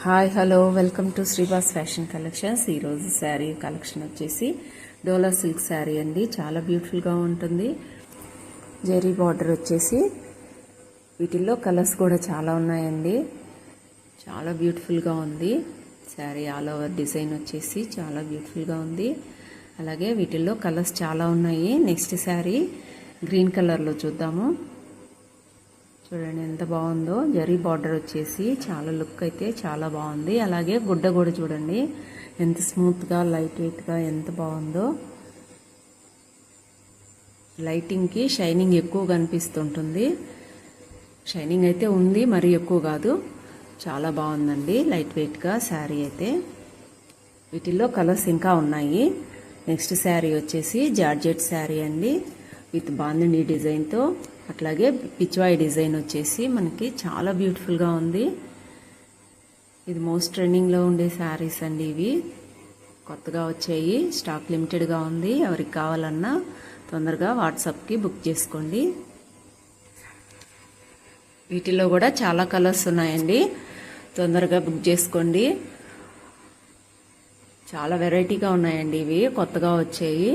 Hi hello welcome to Srivas fashion collections. ఈరోజు sari collection వచ్చేసి డోలా silk sari అండి. చాలా బ్యూటిఫుల్గా ఉంటుంది. జెరీ బార్డర్ వచ్చేసి వీటిల్లో కలర్స్ కూడా చాలా ఉన్నాయండి. చాలా బ్యూటిఫుల్గా ఉంది శారీ. ఆల్ ఓవర్ డిజైన్ వచ్చేసి చాలా బ్యూటిఫుల్గా ఉంది. అలాగే వీటిల్లో కలర్స్ చాలా ఉన్నాయి. నెక్స్ట్ శారీ గ్రీన్ కలర్లో చూద్దాము. చూడండి ఎంత బాగుందో. జరీ బార్డర్ వచ్చేసి చాలా లుక్ అయితే చాలా బాగుంది. అలాగే గుడ్డ కూడా చూడండి ఎంత స్మూత్గా లైట్ వెయిట్గా ఎంత బాగుందో. లైటింగ్కి షైనింగ్ ఎక్కువ కనిపిస్తుంటుంది. షైనింగ్ అయితే ఉంది, మరీ ఎక్కువ కాదు. చాలా బాగుందండి లైట్ వెయిట్గా శారీ అయితే. వీటిల్లో కలర్స్ ఇంకా ఉన్నాయి. నెక్స్ట్ శారీ వచ్చేసి జార్జెట్ శారీ అండి, విత్ బాందిని డిజైన్తో. అట్లాగే పిచ్వాయి డిజైన్ వచ్చేసి మనకి చాలా బ్యూటిఫుల్గా ఉంది. ఇది మోస్ట్ ట్రెండింగ్లో ఉండే శారీస్ అండి. ఇవి కొత్తగా వచ్చాయి, స్టాక్ లిమిటెడ్గా ఉంది. ఎవరికి కావాలన్నా తొందరగా వాట్సాప్కి బుక్ చేసుకోండి. వీటిలో కూడా చాలా కలర్స్ ఉన్నాయండి, తొందరగా బుక్ చేసుకోండి. చాలా వెరైటీగా ఉన్నాయండి, ఇవి కొత్తగా వచ్చాయి.